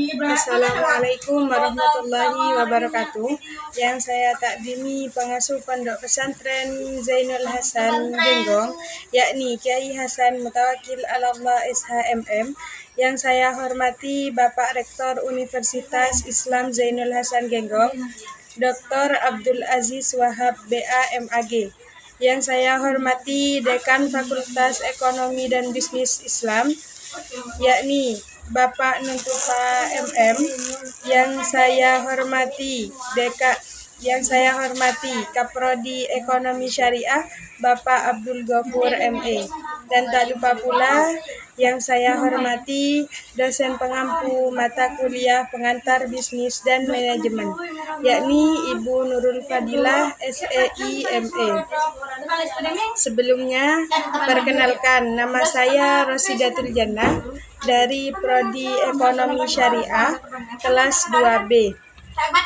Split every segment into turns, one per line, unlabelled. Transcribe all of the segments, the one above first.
Assalamualaikum warahmatullahi wabarakatuh. Yang saya takdimi pengasuh Pondok Pesantren Zainul Hasan Genggong, yakni Kiai Hasan Mutawakil Alallah SHMM. Yang saya hormati Bapak Rektor Universitas Islam Zainul Hasan Genggong, Dr. Abdul Aziz Wahab BA MAG. Yang saya hormati Dekan Fakultas Ekonomi dan Bisnis Islam, yakni Bapak Nuntufa MM. Yang saya hormati Kaprodi Ekonomi Syariah Bapak Abdul Ghafur ME. Dan tak lupa pula yang saya hormati dosen pengampu mata kuliah pengantar bisnis dan manajemen, yakni Ibu Nurul Fadilah SEI ME. Sebelumnya, perkenalkan, nama saya Rosidatul Jannah dari Prodi Ekonomi Syariah kelas 2B.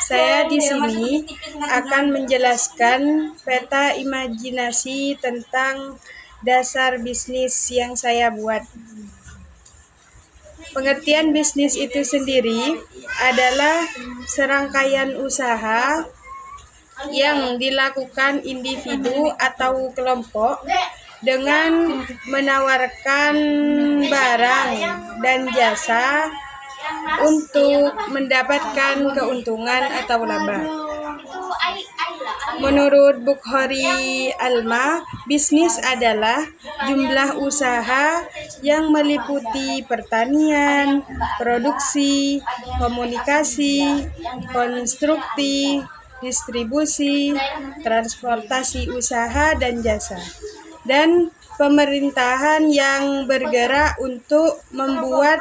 Saya di sini akan menjelaskan peta imajinasi tentang dasar bisnis yang saya buat. Pengertian bisnis itu sendiri adalah serangkaian usaha yang dilakukan individu atau kelompok dengan menawarkan barang dan jasa untuk mendapatkan keuntungan atau laba. Menurut Bukhari Alma, bisnis adalah jumlah usaha yang meliputi pertanian, produksi, komunikasi, konstruksi, distribusi, transportasi usaha dan jasa, dan pemerintahan yang bergerak untuk membuat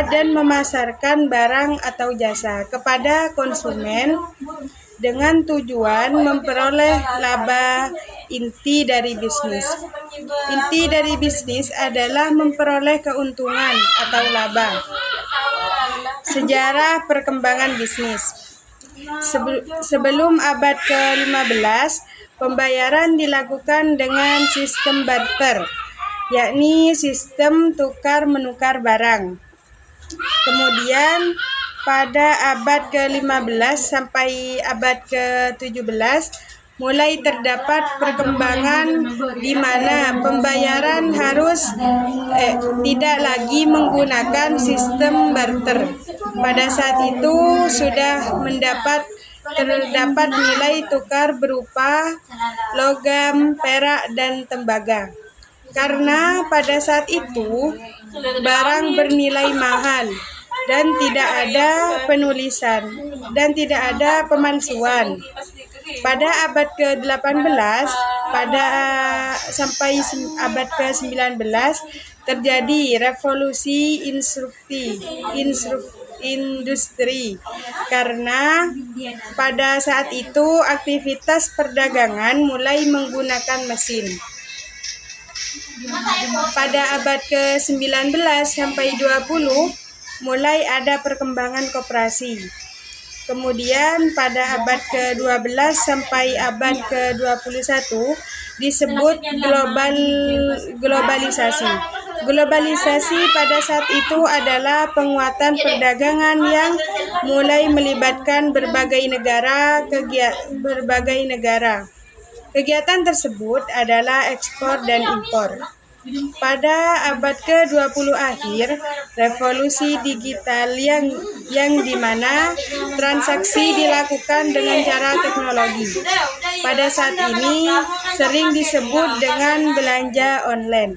dan memasarkan barang atau jasa kepada konsumen dengan tujuan memperoleh laba. Inti dari bisnis adalah memperoleh keuntungan atau laba. Sejarah perkembangan bisnis. Sebelum abad ke-15, pembayaran dilakukan dengan sistem barter, yakni sistem tukar-menukar barang. Kemudian pada abad ke-15 sampai abad ke-17 mulai terdapat perkembangan di mana pembayaran harus tidak lagi menggunakan sistem barter. Pada saat itu sudah terdapat nilai tukar berupa logam, perak, dan tembaga. Karena pada saat itu barang bernilai mahal dan tidak ada penulisan dan tidak ada pemalsuan. Pada abad ke-18 sampai abad ke-19 terjadi revolusi industri karena pada saat itu aktivitas perdagangan mulai menggunakan mesin. Pada abad ke-19 sampai 20 mulai ada perkembangan koperasi. Kemudian pada abad ke-12 sampai abad ke-21 disebut globalisasi. Globalisasi pada saat itu adalah penguatan perdagangan yang mulai melibatkan berbagai negara. Kegiatan tersebut adalah ekspor dan impor. Pada abad ke-20 akhir, revolusi digital yang dimana transaksi dilakukan dengan cara teknologi. Pada saat ini sering disebut dengan belanja online.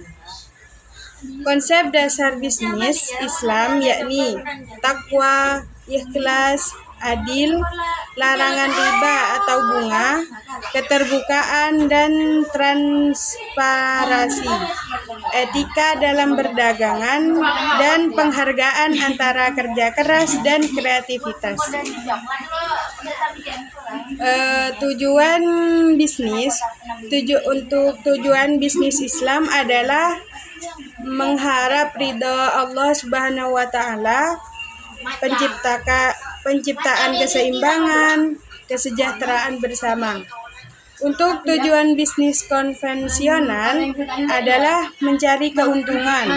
Konsep dasar bisnis Islam yakni takwa, ikhlas, adil, larangan riba atau bunga, keterbukaan dan transparansi, etika dalam perdagangan, dan penghargaan antara kerja keras dan kreativitas. Tujuan bisnis Islam adalah mengharap ridha Allah Subhanahu wa Ta'ala, penciptaan keseimbangan, kesejahteraan bersama. Untuk tujuan bisnis konvensional adalah mencari keuntungan,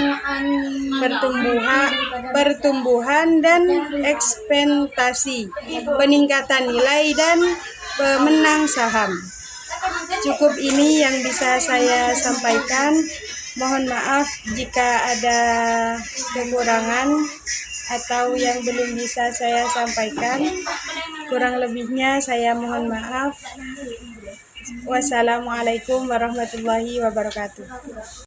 pertumbuhan dan ekspektasi, peningkatan nilai dan pemenang saham. Cukup ini yang bisa saya sampaikan. Mohon maaf jika ada kekurangan atau yang belum bisa saya sampaikan. Kurang lebihnya saya mohon maaf. Wassalamualaikum warahmatullahi wabarakatuh.